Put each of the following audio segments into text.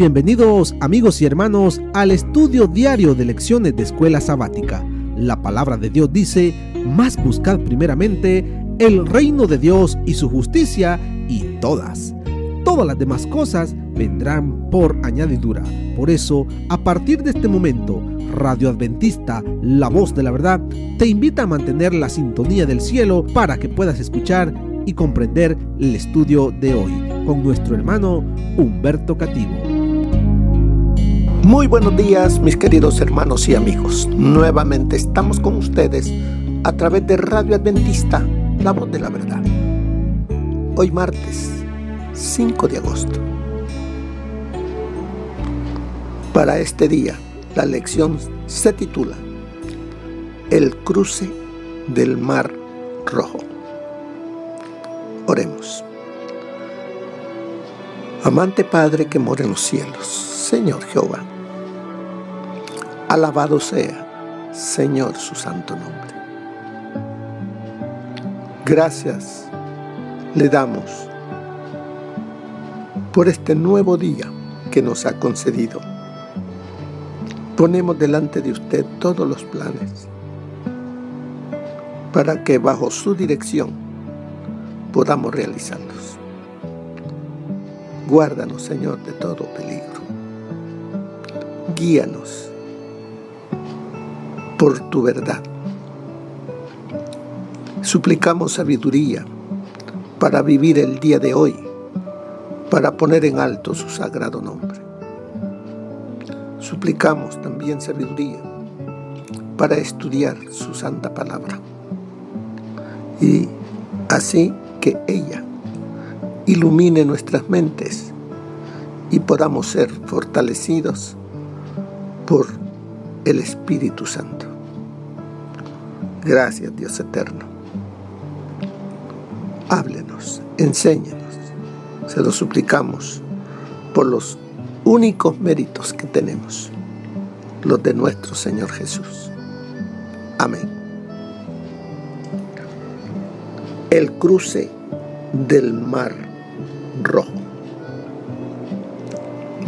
Bienvenidos amigos y hermanos al estudio diario de lecciones de Escuela Sabática. La palabra de Dios dice: mas buscad primeramente el reino de Dios y su justicia, y todas las demás cosas vendrán por añadidura. Por eso, a partir de este momento, Radio Adventista, la voz de la verdad, te invita a mantener la sintonía del cielo para que puedas escuchar y comprender el estudio de hoy con nuestro hermano Humberto Cativo. Muy buenos días, mis queridos hermanos y amigos. Nuevamente estamos con ustedes a través de Radio Adventista, la voz de la verdad. Hoy martes 5 de agosto. Para este día, la lección se titula El cruce del Mar Rojo. Oremos. Amante Padre que mora en los cielos, Señor Jehová, alabado sea, Señor, su santo nombre. Gracias le damos por este nuevo día que nos ha concedido. Ponemos delante de usted todos los planes para que bajo su dirección podamos realizarlos. Guárdanos, Señor, de todo peligro. Guíanos por tu verdad. Suplicamos sabiduría para vivir el día de hoy, para poner en alto su sagrado nombre. Suplicamos también sabiduría para estudiar su santa palabra, y así que ella ilumine nuestras mentes y podamos ser fortalecidos por el Espíritu Santo. Gracias, Dios eterno. Háblenos, enséñanos. Se lo suplicamos por los únicos méritos que tenemos, los de nuestro Señor Jesús. Amén. El cruce del Mar Rojo.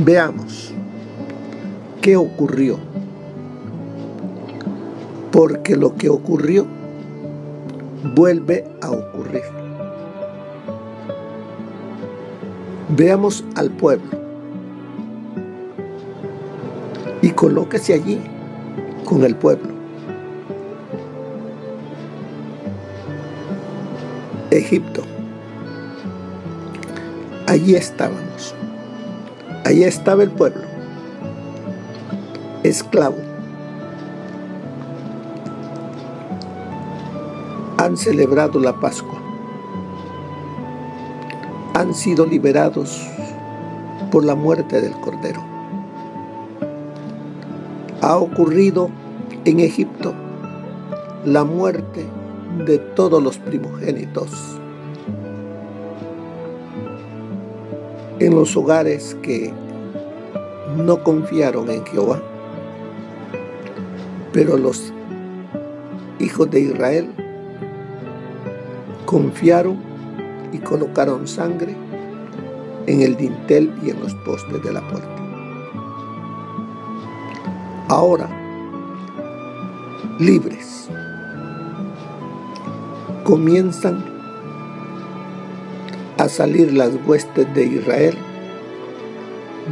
Veamos qué ocurrió, porque lo que ocurrió vuelve a ocurrir. Veamos al pueblo y colóquese allí con el pueblo. Egipto. Allí estábamos. Allí estaba el pueblo, esclavo. Han celebrado la Pascua. Han sido liberados por la muerte del Cordero. Ha ocurrido en Egipto la muerte de todos los primogénitos. En los hogares que no confiaron en Jehová, pero los hijos de Israel confiaron y colocaron sangre en el dintel y en los postes de la puerta. Ahora, libres, comienzan a salir las huestes de Israel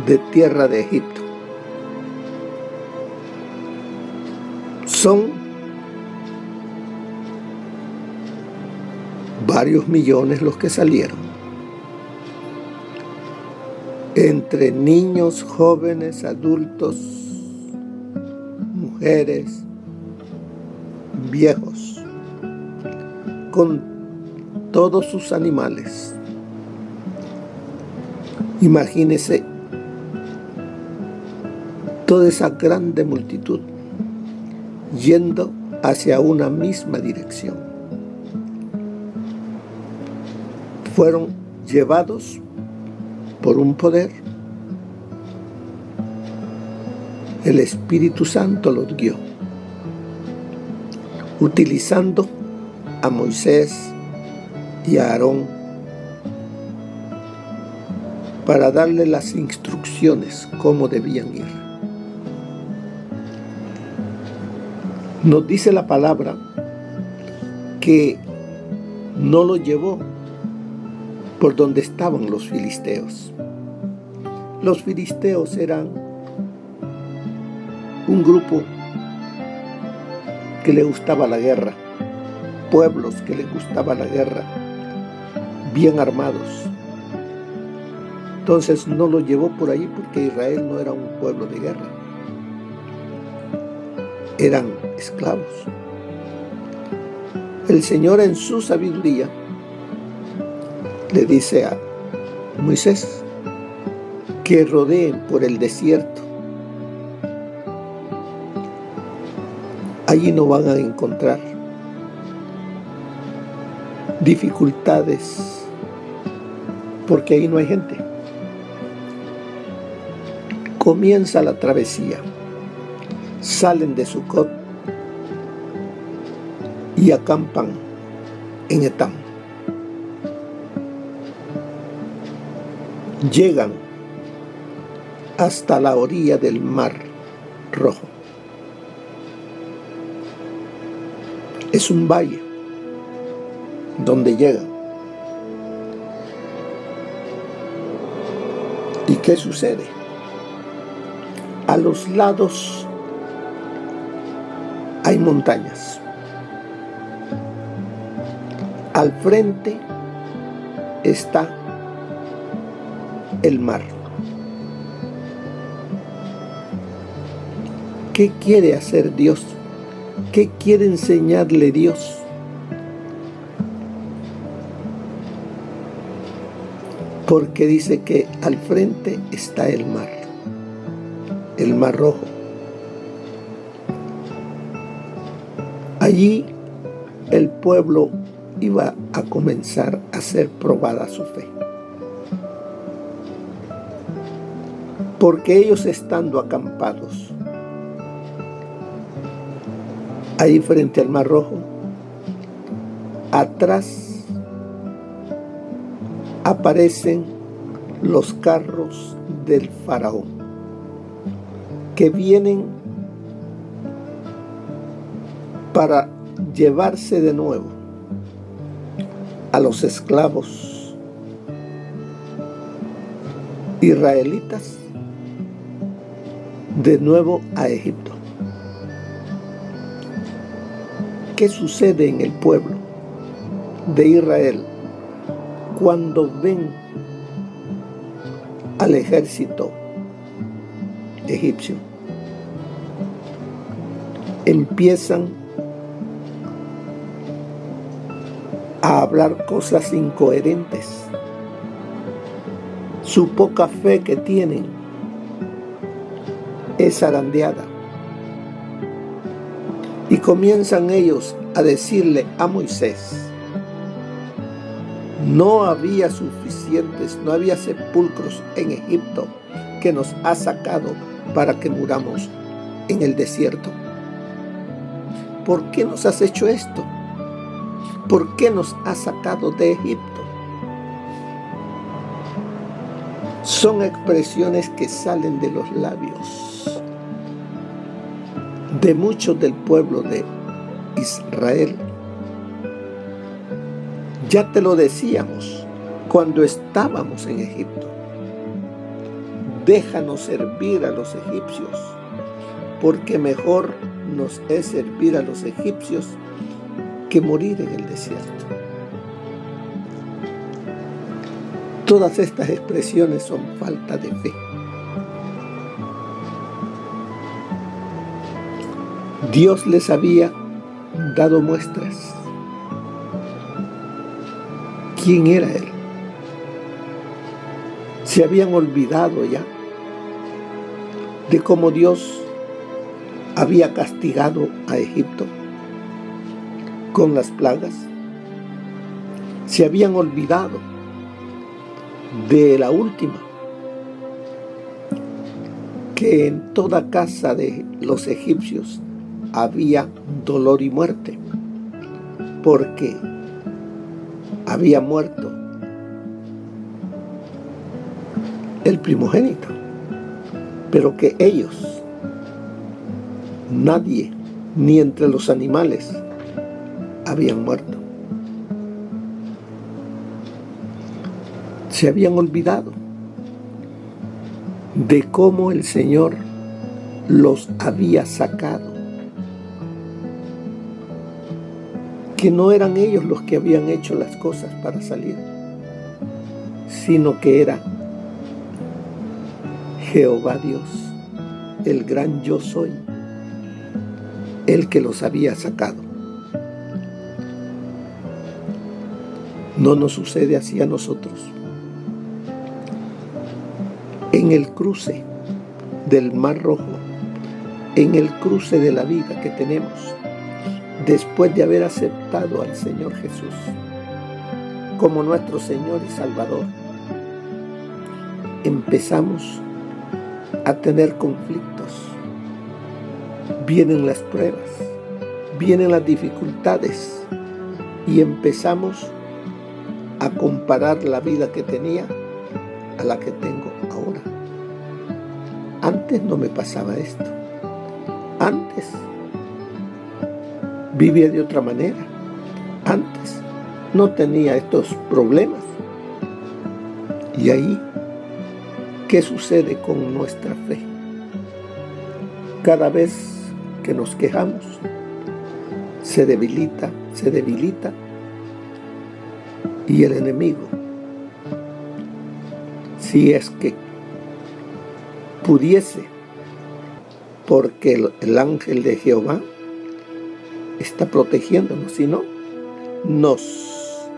de tierra de Egipto. Son varios millones los que salieron, entre niños, jóvenes, adultos, mujeres, viejos, con todos sus animales. Imagínese toda esa grande multitud yendo hacia una misma dirección. Fueron llevados por un poder. El Espíritu Santo los guió, utilizando a Moisés y a Aarón para darle las instrucciones cómo debían ir. Nos dice la palabra que no lo llevó por donde estaban los filisteos. Los filisteos eran un grupo que le gustaba la guerra, pueblos que les gustaba la guerra, bien armados. Entonces no lo llevó por ahí porque Israel no era un pueblo de guerra. Eran esclavos. El Señor en su sabiduría le dice a Moisés que rodeen por el desierto. Allí no van a encontrar dificultades porque ahí no hay gente. Comienza la travesía. Salen de Sucot y acampan en Etam. Llegan hasta la orilla del Mar Rojo. Es un valle donde llegan. ¿Y qué sucede? A los lados hay montañas. Al frente está el mar. ¿Qué quiere hacer Dios? ¿Qué quiere enseñarle Dios? Porque dice que al frente está el Mar Rojo. Allí el pueblo iba a comenzar a ser probada su fe. Porque ellos estando acampados ahí frente al Mar Rojo, atrás aparecen los carros del faraón que vienen para llevarse de nuevo a los esclavos israelitas de nuevo a Egipto. ¿Qué sucede en el pueblo de Israel cuando ven al ejército egipcio? Empiezan a hablar cosas incoherentes. Su poca fe que tienen es zarandeada. Y comienzan ellos a decirle a Moisés: no había suficientes, no había sepulcros en Egipto que nos ha sacado para que muramos en el desierto. ¿Por qué nos has hecho esto? ¿Por qué nos has sacado de Egipto? Son expresiones que salen de los labios de muchos del pueblo de Israel. Ya te lo decíamos cuando estábamos en Egipto: déjanos servir a los egipcios, porque mejor nos es servir a los egipcios que morir en el desierto. Todas estas expresiones son falta de fe. Dios les había dado muestras. ¿Quién era Él? Se habían olvidado ya de cómo Dios había castigado a Egipto con las plagas. Se habían olvidado de la última, que en toda casa de los egipcios había dolor y muerte, porque había muerto el primogénito, pero que ellos, nadie, ni entre los animales, habían muerto. Se habían olvidado de cómo el Señor los había sacado, que no eran ellos los que habían hecho las cosas para salir, sino que era Jehová Dios, el gran yo soy, el que los había sacado. No nos sucede así a nosotros. En el cruce del Mar Rojo, en el cruce de la vida que tenemos, después de haber aceptado al Señor Jesús como nuestro Señor y Salvador, empezamos a tener conflictos. Vienen las pruebas, vienen las dificultades y empezamos a comparar la vida que tenía a la que tengo ahora. Antes no me pasaba esto. Antes vivía de otra manera. Antes no tenía estos problemas. Y ahí, ¿qué sucede con nuestra fe? Cada vez que nos quejamos, se debilita, y el enemigo, si es que pudiese, porque el ángel de Jehová está protegiéndonos, si no, nos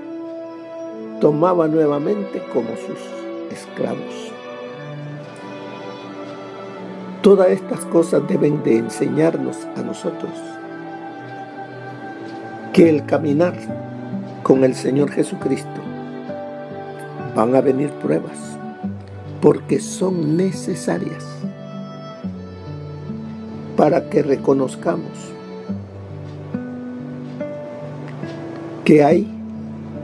tomaba nuevamente como sus esclavos. Todas estas cosas deben de enseñarnos a nosotros que el caminar con el Señor Jesucristo van a venir pruebas, porque son necesarias para que reconozcamos que hay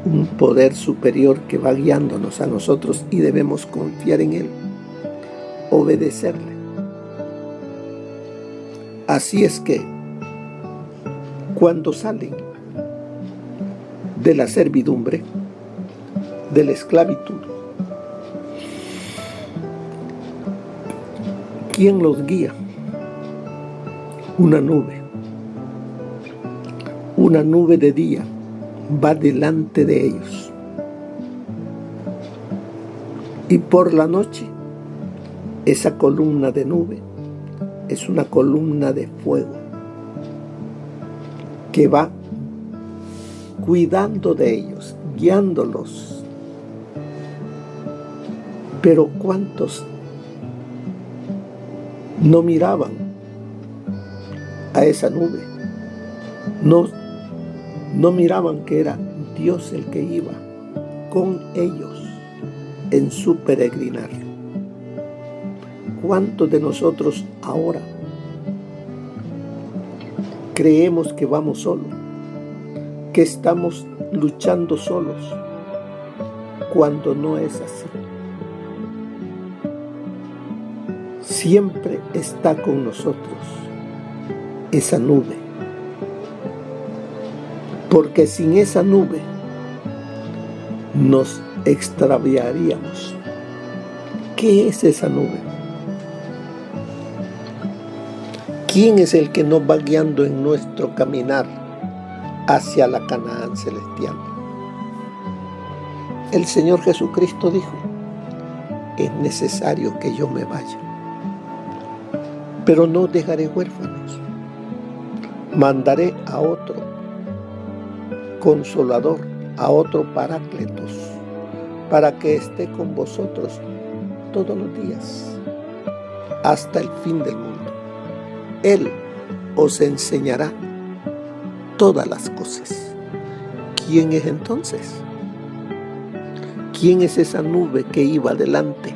un poder superior que va guiándonos a nosotros y debemos confiar en Él, obedecerle. Así es que cuando salen de la servidumbre, de la esclavitud, ¿quién los guía? Una nube de día va delante de ellos, y por la noche esa columna de nube es una columna de fuego que va cuidando de ellos, guiándolos. Pero ¿cuántos no miraban a esa nube? No miraban que era Dios el que iba con ellos en su peregrinar. ¿Cuántos de nosotros ahora creemos que vamos solos, que estamos luchando solos, cuando no es así? Siempre está con nosotros esa nube, porque sin esa nube nos extraviaríamos. ¿Qué es esa nube? ¿Quién es el que nos va guiando en nuestro caminar hacia la Canaán celestial? El Señor Jesucristo dijo: es necesario que yo me vaya, pero no dejaré huérfanos. Mandaré a otro Consolador, a otro Parácletos, para que esté con vosotros todos los días, hasta el fin del mundo. Él os enseñará todas las cosas. ¿Quién es entonces? ¿Quién es esa nube que iba delante?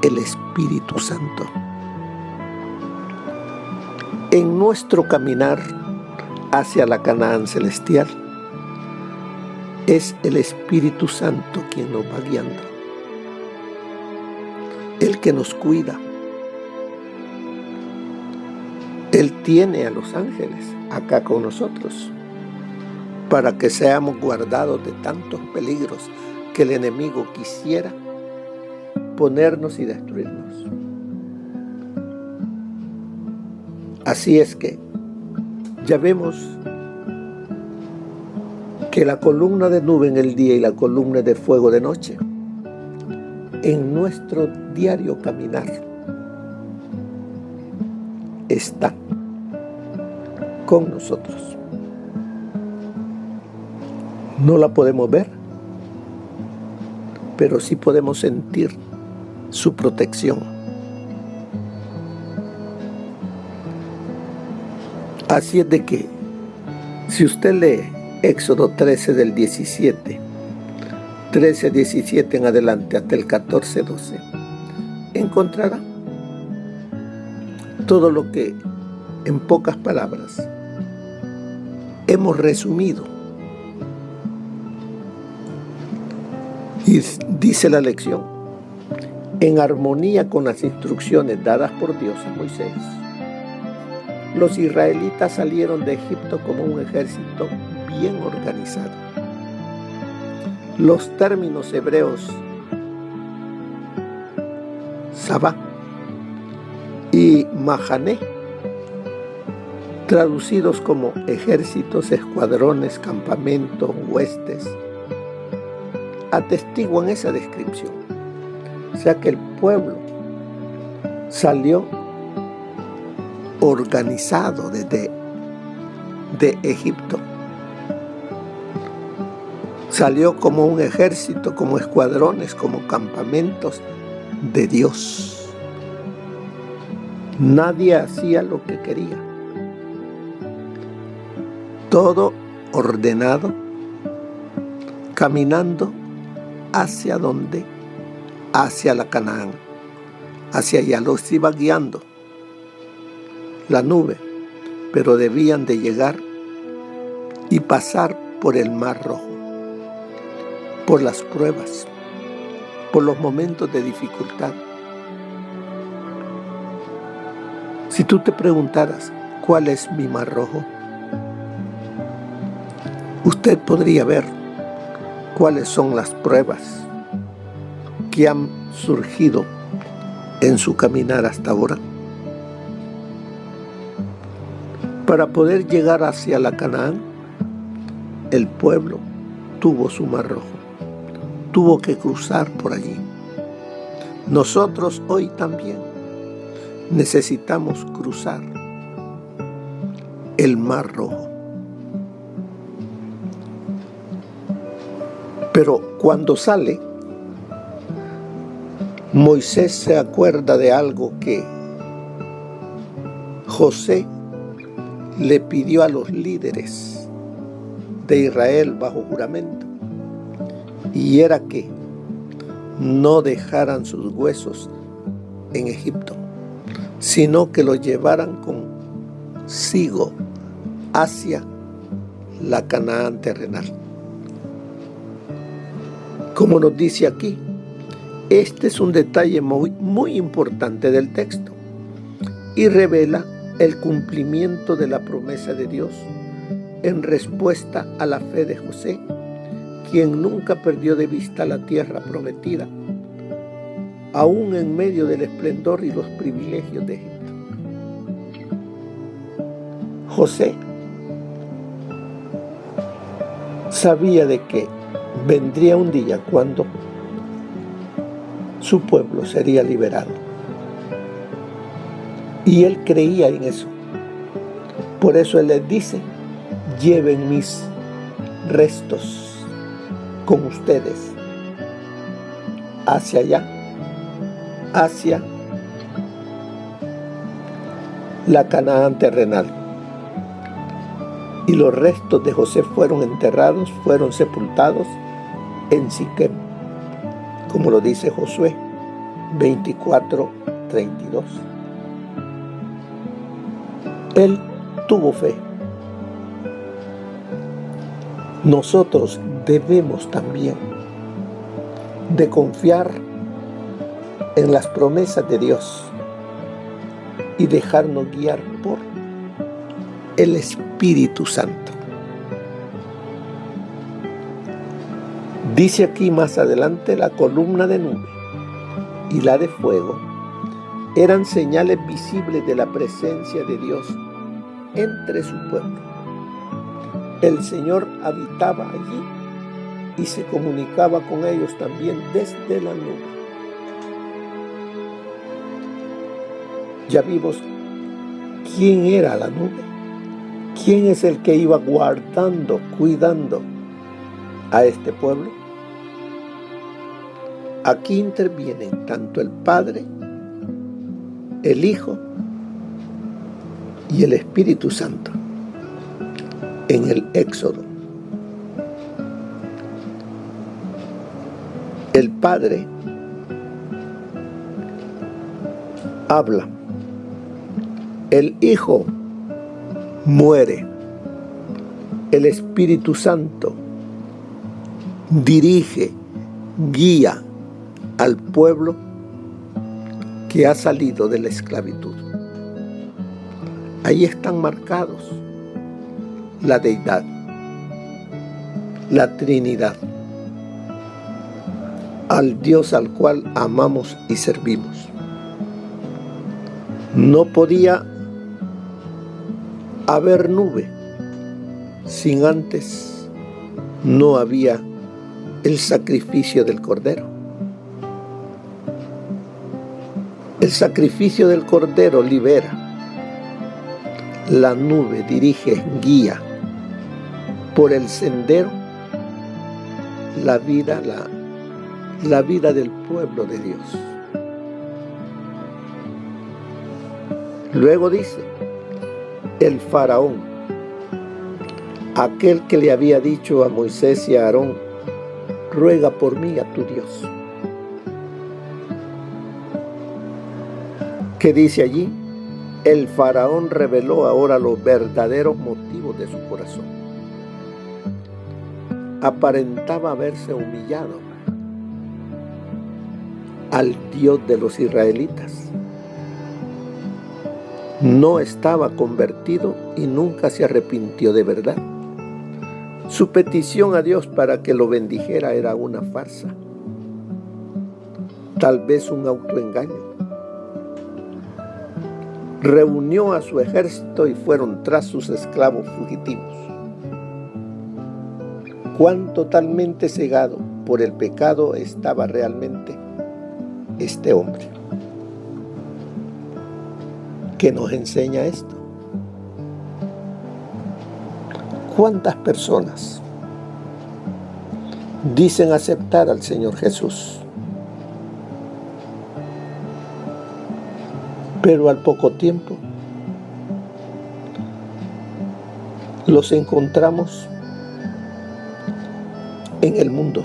El Espíritu Santo. En nuestro caminar hacia la Canaán celestial, es el Espíritu Santo quien nos va guiando. el que nos cuida. Él tiene a los ángeles acá con nosotros para que seamos guardados de tantos peligros que el enemigo quisiera ponernos y destruirnos. Así es que ya vemos que la columna de nube en el día y la columna de fuego de noche en nuestro diario caminar está con nosotros. No la podemos ver, pero sí podemos sentir su protección. Así es de que, si usted lee Éxodo 13 del 17 en adelante hasta el 14-12, encontrará todo lo que en pocas palabras hemos resumido. Y dice la lección: en armonía con las instrucciones dadas por Dios a Moisés, los israelitas salieron de Egipto como un ejército bien organizado. Los términos hebreos Sabá y Mahané, traducidos como ejércitos, escuadrones, campamentos, huestes, atestiguan esa descripción. O sea que el pueblo salió organizado de Egipto. Salió como un ejército, como escuadrones, como campamentos de Dios. Nadie hacía lo que quería. Todo ordenado, caminando hacia dónde, hacia la Canaán. Hacia allá los iba guiando la nube, pero debían de llegar y pasar por el Mar Rojo, por las pruebas, por los momentos de dificultad. Si tú te preguntaras, ¿cuál es mi Mar Rojo?, usted podría ver cuáles son las pruebas que han surgido en su caminar hasta ahora. Para poder llegar hacia la Canaán, el pueblo tuvo su Mar Rojo, tuvo que cruzar por allí. Nosotros hoy también necesitamos cruzar el Mar Rojo. Pero cuando sale, Moisés se acuerda de algo que José le pidió a los líderes de Israel bajo juramento, y era que no dejaran sus huesos en Egipto, sino que los llevaran consigo hacia la Canaán terrenal. Como nos dice aquí, este es un detalle muy importante del texto y revela el cumplimiento de la promesa de Dios en respuesta a la fe de José, quien nunca perdió de vista la tierra prometida, aún en medio del esplendor y los privilegios de Egipto. José sabía de que vendría un día cuando su pueblo sería liberado. Y él creía en eso. Por eso él les dice: lleven mis restos con ustedes hacia allá, hacia la Canaán terrenal. Y los restos de José fueron enterrados, fueron sepultados en Siquem, como lo dice Josué 24:32. Él tuvo fe. Nosotros debemos también de confiar en las promesas de Dios y dejarnos guiar por el Espíritu Santo. Dice aquí más adelante: la columna de nube y la de fuego eran señales visibles de la presencia de Dios entre su pueblo. El Señor habitaba allí y se comunicaba con ellos también desde la nube. Ya vimos quién era la nube, quién es el que iba guardando, cuidando a este pueblo. Aquí intervienen tanto el Padre, el Hijo y el Espíritu Santo en el Éxodo. El Padre habla, el Hijo muere, el Espíritu Santo dirige, guía al pueblo que ha salido de la esclavitud. Ahí están marcados la deidad, la Trinidad, al Dios al cual amamos y servimos. No podía haber nube sin antes no había el sacrificio del Cordero. El sacrificio del Cordero libera. La nube dirige, guía por el sendero la vida del pueblo de Dios. Luego dice, el faraón, aquel que le había dicho a Moisés y a Aarón: ruega por mí a tu Dios. ¿Qué dice allí? El faraón reveló ahora los verdaderos motivos de su corazón. Aparentaba haberse humillado al Dios de los israelitas. No estaba convertido y nunca se arrepintió de verdad. Su petición a Dios para que lo bendijera era una farsa, tal vez un autoengaño. Reunió a su ejército y fueron tras sus esclavos fugitivos. Cuán totalmente cegado por el pecado estaba realmente este hombre. ¿Qué nos enseña esto? ¿Cuántas personas dicen aceptar al Señor Jesús, pero al poco tiempo los encontramos en el mundo,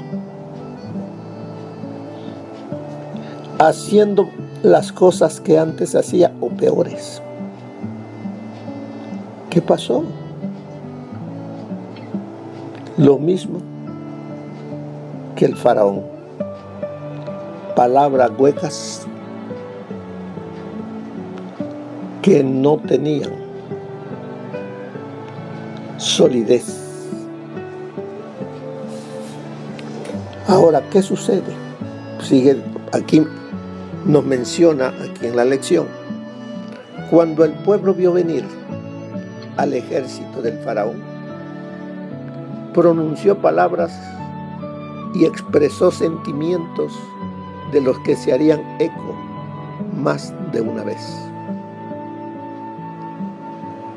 haciendo las cosas que antes hacía o peores? ¿Qué pasó? Lo mismo que el faraón. Palabras huecas que no tenían solidez. Ahora, ¿qué sucede? Sigue aquí, nos menciona aquí en la lección. Cuando el pueblo vio venir al ejército del faraón, pronunció palabras y expresó sentimientos de los que se harían eco más de una vez.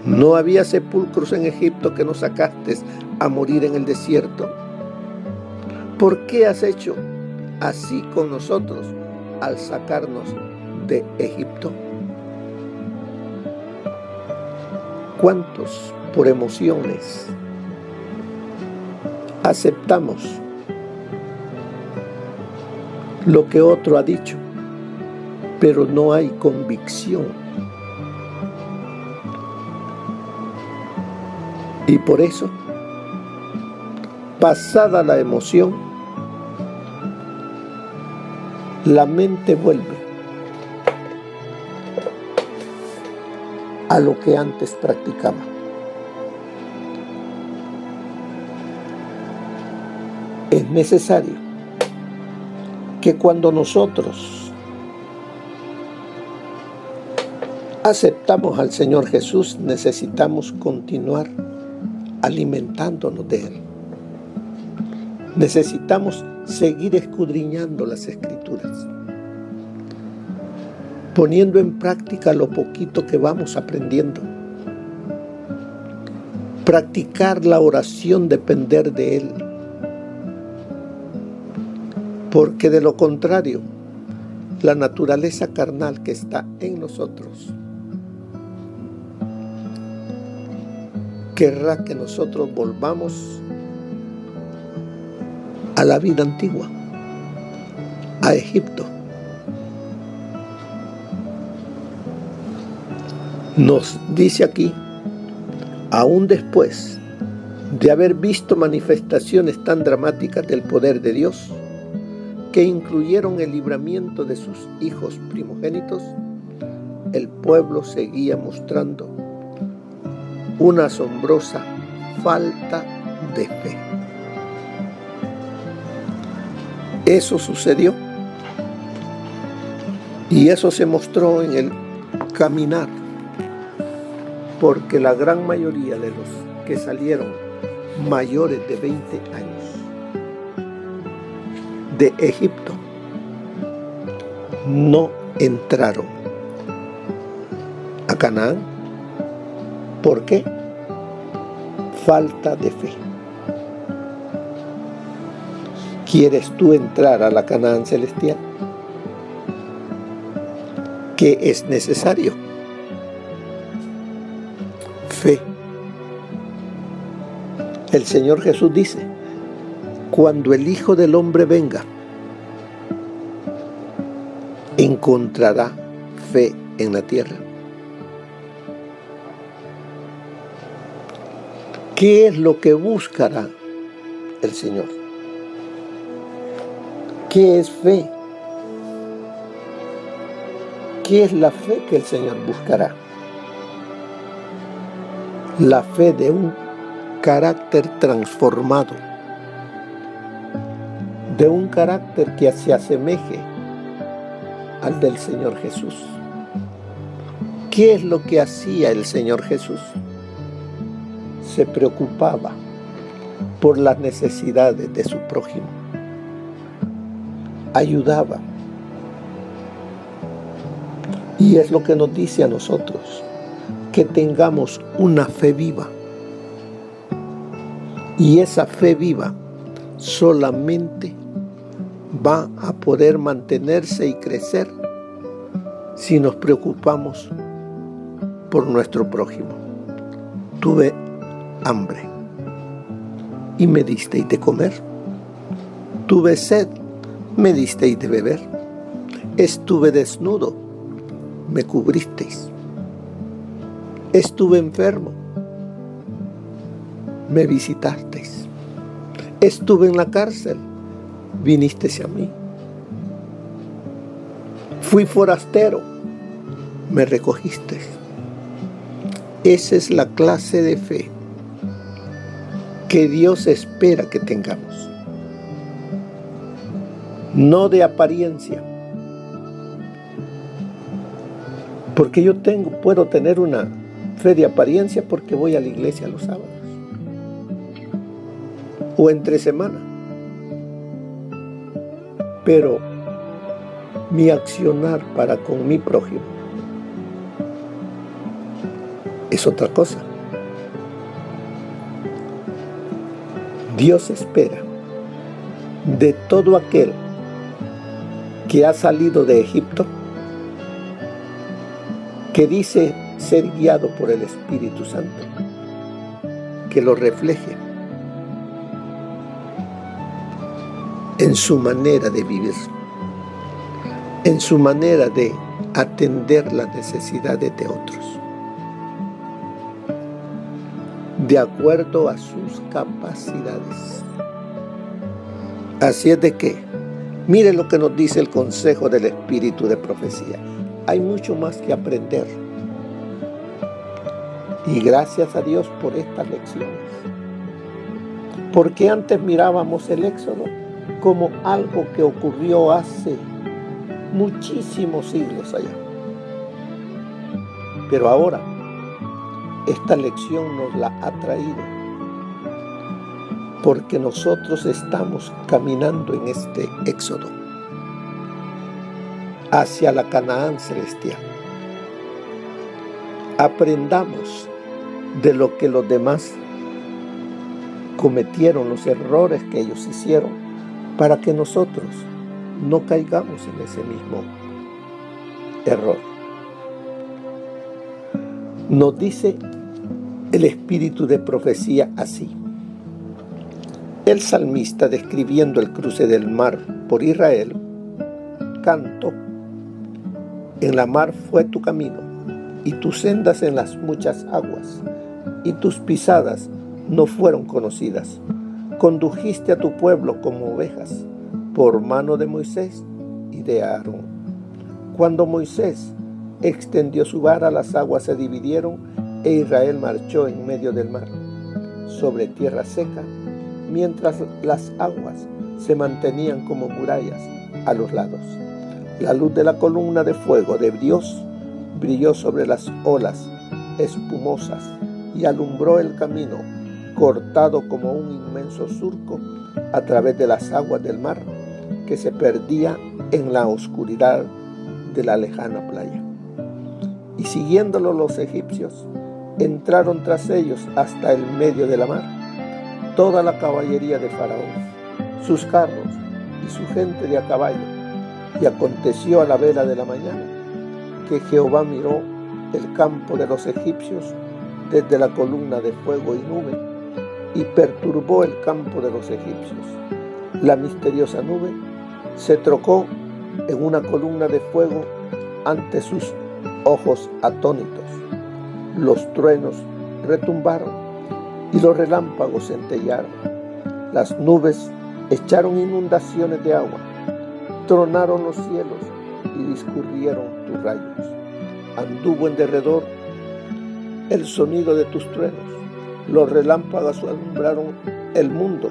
¿No había sepulcros en Egipto que nos sacaste a morir en el desierto? ¿Por qué has hecho así con nosotros al sacarnos de Egipto? ¿Cuántos por emociones aceptamos lo que otro ha dicho, pero no hay convicción? Y por eso, pasada la emoción, la mente vuelve a lo que antes practicaba. Es necesario que cuando nosotros aceptamos al Señor Jesús, necesitamos continuar alimentándonos de Él. Necesitamos seguir escudriñando las Escrituras, poniendo en práctica lo poquito que vamos aprendiendo. Practicar la oración, depender de Él. Porque de lo contrario, la naturaleza carnal que está en nosotros querrá que nosotros volvamos a la vida antigua, a Egipto. Nos dice aquí, aún después de haber visto manifestaciones tan dramáticas del poder de Dios, que incluyeron el libramiento de sus hijos primogénitos, el pueblo seguía mostrando una asombrosa falta de fe. Eso sucedió y eso se mostró en el caminar, porque la gran mayoría de los que salieron mayores de 20 años de Egipto no entraron a Canaán. ¿Por qué? Falta de fe. ¿Quieres tú entrar a la Canaán celestial? ¿Qué es necesario? Fe. El Señor Jesús dice, cuando el Hijo del Hombre venga, ¿encontrará fe en la tierra? ¿Qué es lo que buscará el Señor? ¿Qué es fe? ¿Qué es la fe que el Señor buscará? La fe de un carácter transformado, de un carácter que se asemeje al del Señor Jesús. ¿Qué es lo que hacía el Señor Jesús? Se preocupaba por las necesidades de su prójimo. Ayudaba. Y es lo que nos dice a nosotros, que tengamos una fe viva. Y esa fe viva solamente va a poder mantenerse y crecer si nos preocupamos por nuestro prójimo. Tuve hambre y me disteis de comer. Tuve sed, me disteis de beber. Estuve desnudo, me cubristeis. Estuve enfermo, me visitasteis. Estuve en la cárcel, vinisteis a mí. Fui forastero, me recogisteis. Esa es la clase de fe que Dios espera que tengamos. No de apariencia. Porque yo puedo tener una fe de apariencia porque voy a la iglesia los sábados o entre semana. Pero mi accionar para con mi prójimo es otra cosa. Dios espera de todo aquel que ha salido de Egipto, que dice ser guiado por el Espíritu Santo, que lo refleje en su manera de vivir, en su manera de atender las necesidades de otros, de acuerdo a sus capacidades. Así es de que, mire lo que nos dice el consejo del Espíritu de profecía. Hay mucho más que aprender. Y gracias a Dios por estas lecciones. Porque antes mirábamos el Éxodo como algo que ocurrió hace muchísimos siglos allá. Pero ahora esta lección nos la ha traído porque nosotros estamos caminando en este Éxodo hacia la Canaán celestial. Aprendamos de lo que los demás cometieron, los errores que ellos hicieron, para que nosotros no caigamos en ese mismo error. Nos dice el espíritu de profecía así. El salmista, describiendo el cruce del mar por Israel, cantó: en la mar fue tu camino, y tus sendas en las muchas aguas, y tus pisadas no fueron conocidas. Condujiste a tu pueblo como ovejas, por mano de Moisés y de Aarón. Cuando Moisés extendió su vara, las aguas se dividieron, e Israel marchó en medio del mar, sobre tierra seca, mientras las aguas se mantenían como murallas a los lados. La luz de la columna de fuego de Dios brilló sobre las olas espumosas y alumbró el camino, cortado como un inmenso surco a través de las aguas del mar, que se perdía en la oscuridad de la lejana playa. Y siguiéndolo los egipcios, entraron tras ellos hasta el medio de la mar, toda la caballería de Faraón, sus carros y su gente de a caballo. Y aconteció a la vela de la mañana que Jehová miró el campo de los egipcios desde la columna de fuego y nube, y perturbó el campo de los egipcios. La misteriosa nube se trocó en una columna de fuego ante sus ojos atónitos. Los truenos retumbaron y los relámpagos centellaron. Las nubes echaron inundaciones de agua, tronaron los cielos y discurrieron tus rayos. Anduvo en derredor el sonido de tus truenos. Los relámpagos alumbraron el mundo,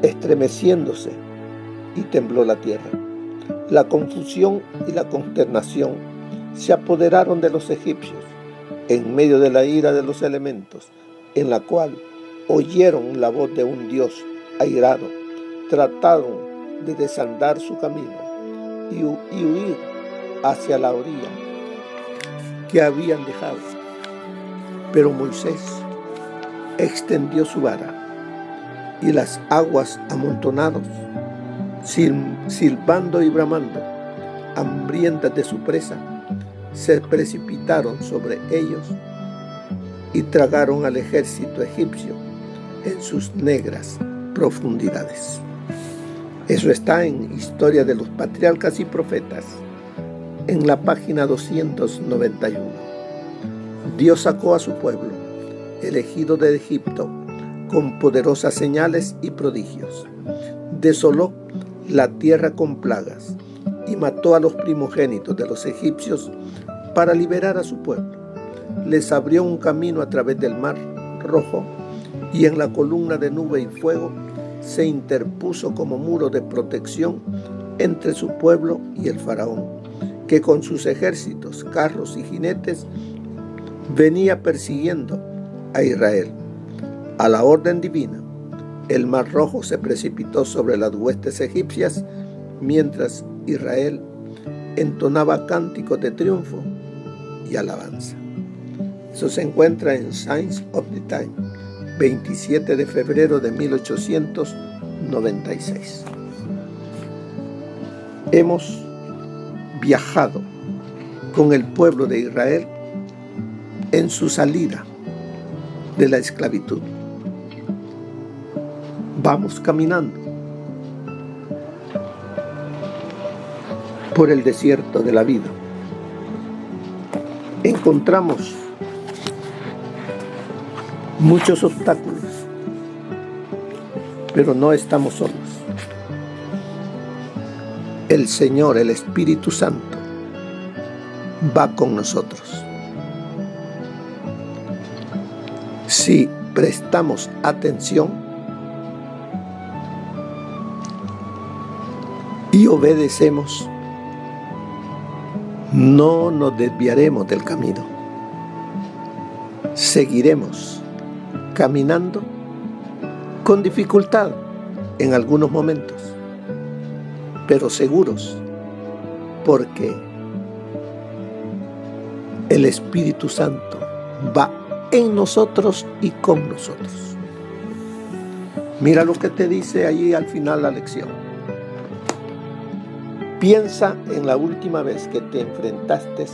estremeciéndose, y tembló la tierra. La confusión y la consternación se apoderaron de los egipcios en medio de la ira de los elementos, en la cual oyeron la voz de un Dios airado. Trataron de desandar su camino y huir hacia la orilla que habían dejado. Pero Moisés extendió su vara, y las aguas amontonadas, silbando y bramando, hambrientas de su presa, se precipitaron sobre ellos y tragaron al ejército egipcio en sus negras profundidades. Eso está en Historia de los Patriarcas y Profetas, en la página 291. Dios sacó a su pueblo, elegido de Egipto, con poderosas señales y prodigios. Desoló la tierra con plagas y mató a los primogénitos de los egipcios para liberar a su pueblo. Les abrió un camino a través del mar Rojo, y en la columna de nube y fuego se interpuso como muro de protección entre su pueblo y el faraón, que con sus ejércitos, carros y jinetes venía persiguiendo a Israel. A la orden divina, el mar Rojo se precipitó sobre las huestes egipcias, mientras Israel entonaba cánticos de triunfo y alabanza. Eso se encuentra en Signs of the Time, 27 de febrero de 1896. Hemos viajado con el pueblo de Israel en su salida de la esclavitud. Vamos caminando por el desierto de la vida. Encontramos muchos obstáculos, pero no estamos solos. El Señor, el Espíritu Santo, va con nosotros. si prestamos atención y obedecemos, no nos desviaremos del camino. Seguiremos caminando con dificultad en algunos momentos, pero seguros, porque el Espíritu Santo va en nosotros y con nosotros. Mira lo que te dice allí al final la lección. Piensa en la última vez que te enfrentaste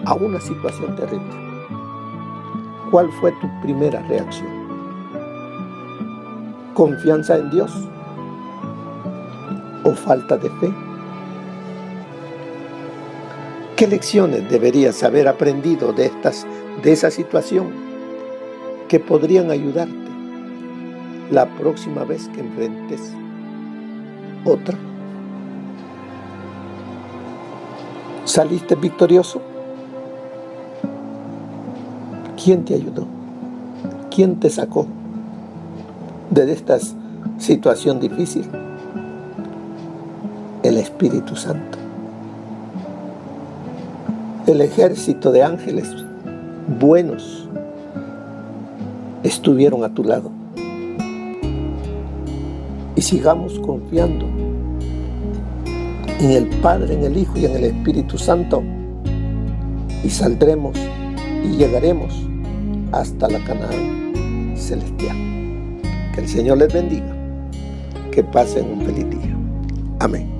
a una situación terrible. ¿Cuál fue tu primera reacción? ¿Confianza en Dios o falta de fe? ¿Qué lecciones deberías haber aprendido de esa situación que podrían ayudarte la próxima vez que enfrentes otra? ¿Saliste victorioso? ¿Quién te ayudó? ¿Quién te sacó de esta situación difícil? El Espíritu Santo. El ejército de ángeles buenos estuvieron a tu lado. Y sigamos confiando en el Padre, en el Hijo y en el Espíritu Santo, y saldremos y llegaremos hasta la Canaán celestial. Que el Señor les bendiga, que pasen un feliz día. Amén.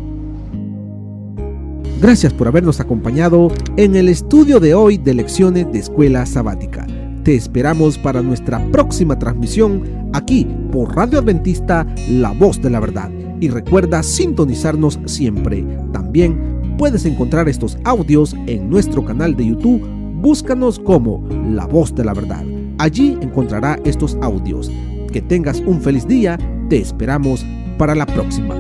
Gracias por habernos acompañado en el estudio de hoy de Lecciones de Escuela Sabática. Te esperamos para nuestra próxima transmisión aquí por Radio Adventista, La Voz de la Verdad. Y recuerda sintonizarnos siempre. También puedes encontrar estos audios en nuestro canal de YouTube. Búscanos como La Voz de la Verdad. Allí encontrará estos audios. Que tengas un feliz día. Te esperamos para la próxima.